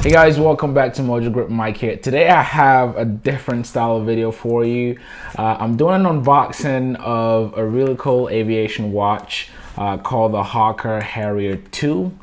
Hey guys, welcome back to Mojo Grip Mike here. Today I have a different style of video for you. I'm doing an unboxing of a really cool aviation watch called the Harrier 2.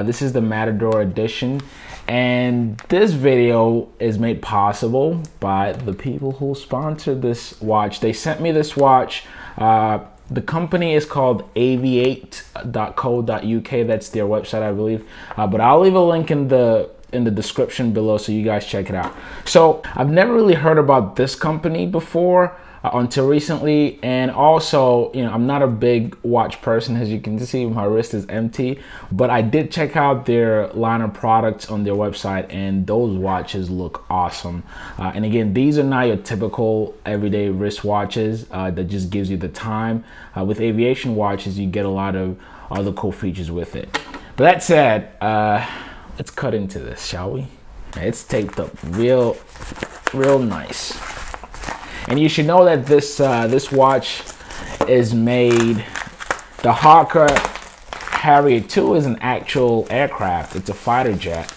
This is the Matador edition, and this video is made possible by the people who sponsored this watch. They sent me this watch. The company is called Aviators.co.uk. That's their website, I believe. But I'll leave a link in the description below so you guys check it out. So I've never really heard about this company before until recently, and also, you know, I'm not a big watch person. As you can see, my wrist is empty, but I did check out their line of products on their website, and those watches look awesome. And again, these are not your typical everyday wrist watches that just gives you the time. With aviation watches, you get a lot of other cool features with it. But that said, let's cut into this, shall we? It's taped up real nice. And you should know that this watch is made, the Harrier 2 is an actual aircraft. It's a fighter jet.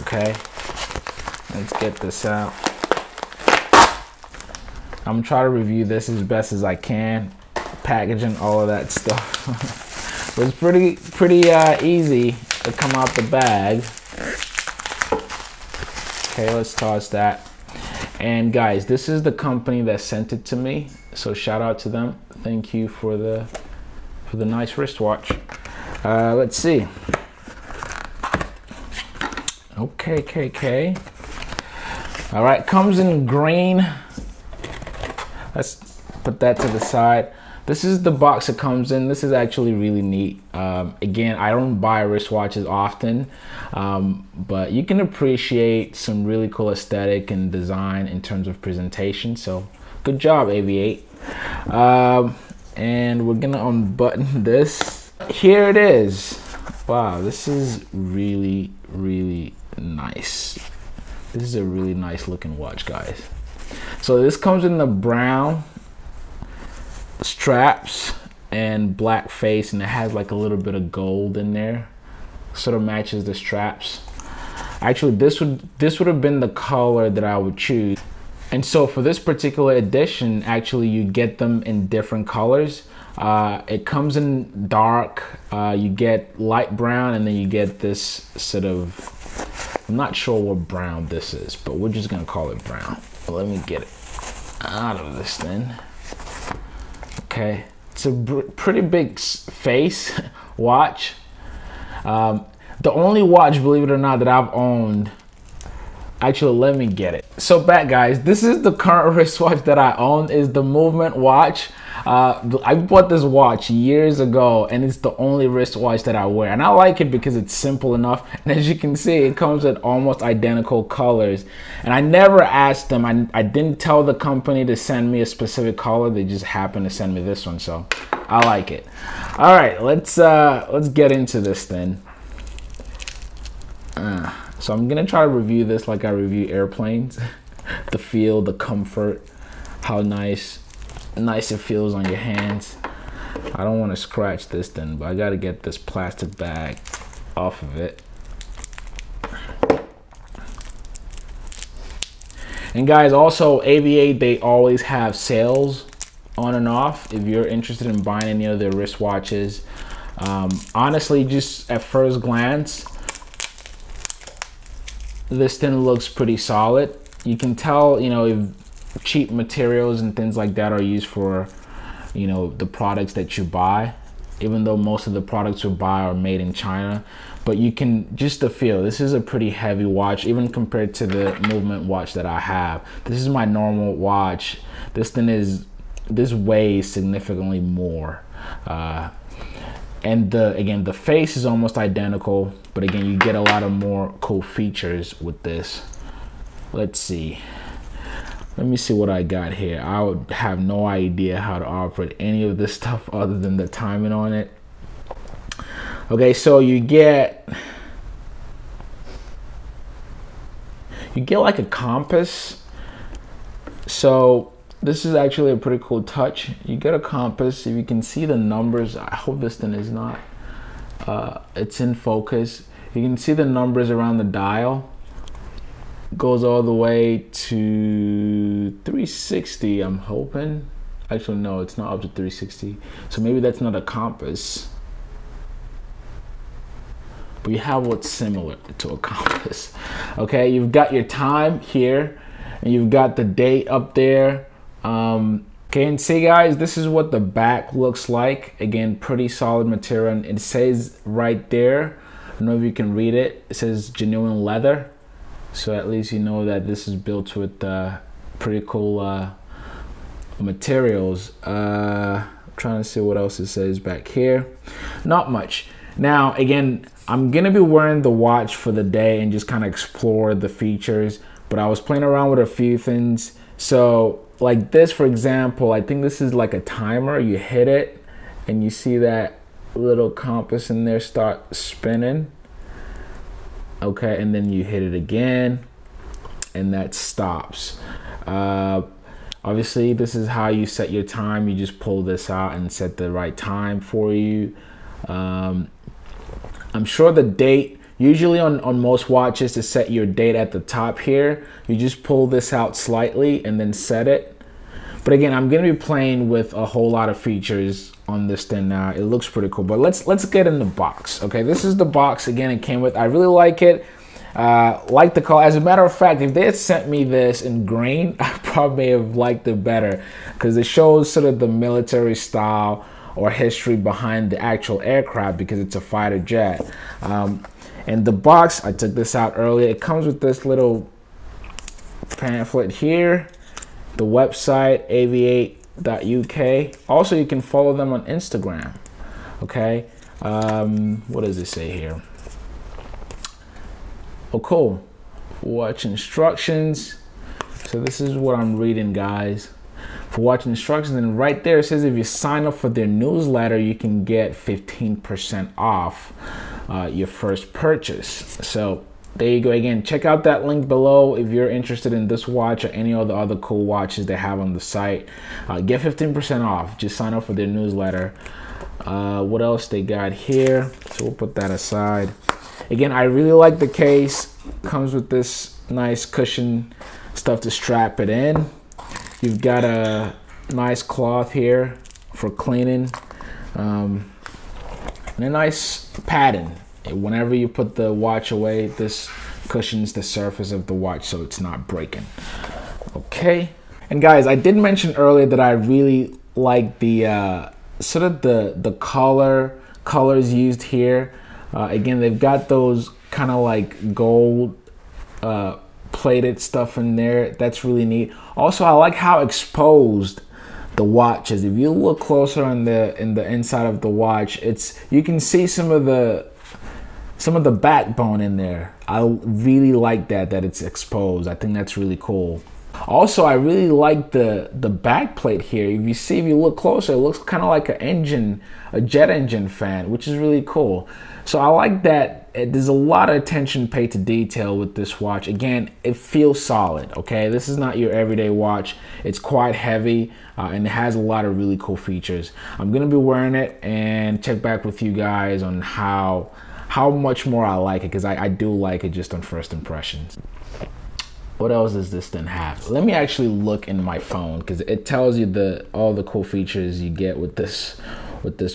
Okay, let's get this out. I'm trying to review this as best as I can. Packaging, all of that stuff. It was pretty easy to come out the bag. Okay, let's toss that. And guys, this is the company that sent it to me, so shout out to them. Thank you for the nice wristwatch. Let's see. Okay. All right, comes in green. Let's put that to the side. This is the box it comes in. This is actually really neat. Again, I don't buy wristwatches often, but you can appreciate some really cool aesthetic and design in terms of presentation. So good job, Aviate. And we're gonna unbutton this. Here it is. Wow, this is really nice. This is a really nice looking watch, guys. So this comes in the brown straps and black face, and it has like a little bit of gold in there, sort of matches the straps. Actually, this would have been the color that I would choose. And so for this particular edition, actually you get them in different colors. It comes in dark, you get light brown, and then you get this sort of, I'm not sure what brown this is, but we're just gonna call it brown. Let me get it out of this thing. Okay, it's a pretty big face watch. The only watch, believe it or not, that I've owned. Actually, let me get it. So back, guys, this is the current wristwatch that I own, is the Movement watch. I bought this watch years ago, and it's the only wristwatch that I wear, and I like it because it's simple enough. And as you can see, it comes in almost identical colors, and I never asked them. I didn't tell the company to send me a specific color. They just happened to send me this one, so I like it. All right, let's get into this then. So I'm gonna try to review this like I review airplanes. The feel, the comfort, how nice it feels on your hands. I don't want to scratch this then, but I got to get this plastic bag off of it. And guys, also Aviate, they always have sales on and off if you're interested in buying any of their wristwatches. Honestly, just at first glance, this thing looks pretty solid. You can tell, you know, if cheap materials and things like that are used for, you know, the products that you buy, even though most of the products you buy are made in China. But you can just the feel, this is a pretty heavy watch, even compared to the Movement watch that I have. This is my normal watch. This weighs significantly more, and again, the face is almost identical, but again, you get a lot of more cool features with this. Let's see. Let me see what I got here. I would have no idea how to operate any of this stuff other than the timing on it. Okay, so you get like a compass. So this is actually a pretty cool touch. You get a compass. If you can see the numbers, I hope this thing is not, it's in focus. You can see the numbers around the dial. Goes all the way to 360, I'm hoping. Actually, no, it's not up to 360. So maybe that's not a compass. But you have what's similar to a compass. Okay, you've got your time here, and you've got the date up there. Okay, and see guys, this is what the back looks like. Again, pretty solid material, and it says right there, I don't know if you can read it, it says genuine leather. So at least you know that this is built with pretty cool materials. Trying to see what else it says back here. Not much. Now, again, I'm gonna be wearing the watch for the day and just kind of explore the features, but I was playing around with a few things. So like this, for example, I think this is like a timer. You hit it and you see that little compass in there start spinning. Okay, and then you hit it again and that stops. Obviously, this is how you set your time. You just pull this out and set the right time for you. I'm sure the date, usually on most watches, to set your date at the top here, you just pull this out slightly and then set it. But again, I'm gonna be playing with a whole lot of features on this thing now. It looks pretty cool, but let's get in the box. Okay, this is the box again it came with. I really like it. Like the color. As a matter of fact, if they had sent me this in green, I probably have liked it better because it shows sort of the military style or history behind the actual aircraft because it's a fighter jet. And the box, I took this out earlier. It comes with this little pamphlet here, the website aviate.uk. Also, you can follow them on Instagram. Okay, what does it say here? Oh, cool. Watch instructions. So this is what I'm reading, guys. For watch instructions, and right there it says if you sign up for their newsletter, you can get 15% off your first purchase. So there you go. Again, check out that link below if you're interested in this watch or any of the other cool watches they have on the site. Get 15% off. Just sign up for their newsletter. What else they got here? So we'll put that aside. Again, I really like the case. Comes with this nice cushion stuff to strap it in. You've got a nice cloth here for cleaning, and a nice padding. Whenever you put the watch away, this cushions the surface of the watch so it's not breaking. Okay, and guys, I did mention earlier that I really like the sort of the colors used here. Again, they've got those kind of like gold plated stuff in there. That's really neat. Also, I like how exposed the watch is. If you look closer in the inside of the watch, you can see some of the backbone in there. I really like that it's exposed. I think that's really cool. Also, I really like the back plate here. If you look closer, it looks kind of like a jet engine fan, which is really cool. So I like that. There's a lot of attention paid to detail with this watch. Again, it feels solid, okay? This is not your everyday watch. It's quite heavy, and it has a lot of really cool features. I'm gonna be wearing it and check back with you guys on how much more I like it, because I do like it just on first impressions. What else does this thing have? Let me actually look in my phone, because it tells you all the cool features you get with this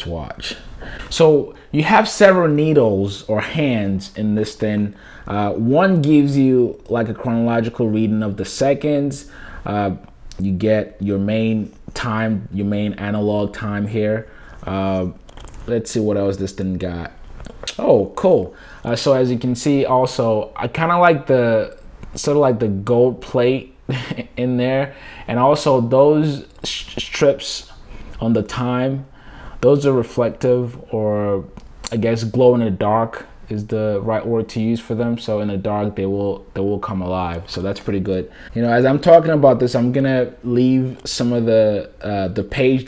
watch. So you have several needles or hands in this thing. One gives you like a chronological reading of the seconds. You get your main time, your main analog time here. Let's see what else this thing got. Oh, cool. So as you can see, also I kind of like the sort of like the gold plate in there, and also those strips on the time, those are reflective, or I guess glow in the dark is the right word to use for them. So in the dark they will come alive. So that's pretty good. You know, as I'm talking about this, I'm gonna leave some of the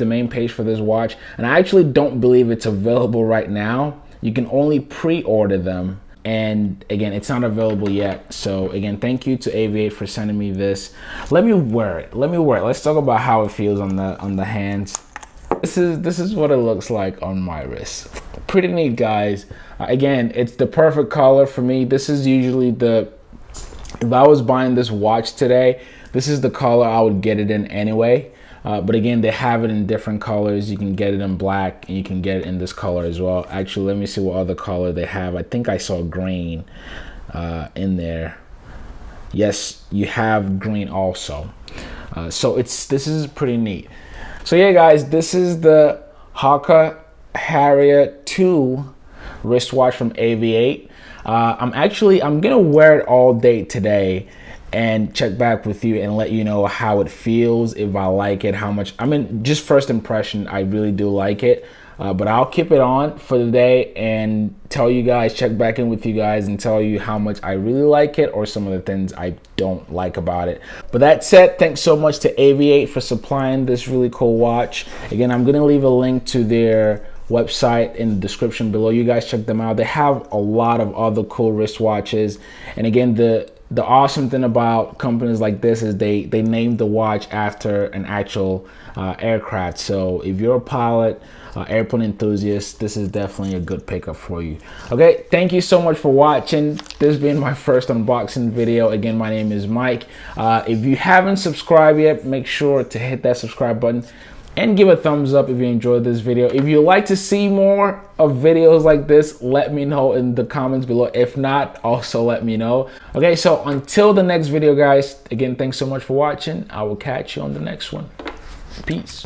main page for this watch, and I actually don't believe it's available right now. You can only pre-order them, and again, it's not available yet. So again, thank you to Aviate for sending me this. Let me wear it. Let's talk about how it feels on the hands. This is what it looks like on my wrist. pretty neat, guys. Again, it's the perfect color for me. This is usually if I was buying this watch today, this is the color I would get it in anyway. But again, they have it in different colors. You can get it in black and you can get it in this color as well. Actually, let me see what other color they have. I think I saw green in there. Yes, you have green also. So this is pretty neat. So yeah, guys, this is the Harrier 2 wristwatch from Aviate. I'm gonna wear it all day today and check back with you and let you know how it feels, if I like it, how much. I mean, just first impression, I really do like it. But I'll keep it on for the day and tell you guys, check back in with you guys and tell you how much I really like it or some of the things I don't like about it. But that said, thanks so much to Aviate for supplying this really cool watch. Again, I'm gonna leave a link to their website in the description below. You guys check them out. They have a lot of other cool wristwatches. And again, the awesome thing about companies like this is they named the watch after an actual aircraft. So if you're a pilot, airplane enthusiast, this is definitely a good pickup for you. Okay, thank you so much for watching. This has been my first unboxing video. Again, my name is Mike. If you haven't subscribed yet, make sure to hit that subscribe button and give a thumbs up if you enjoyed this video. If you'd like to see more of videos like this, let me know in the comments below. If not, also let me know. Okay, so until the next video, guys, again, thanks so much for watching. I will catch you on the next one. Peace.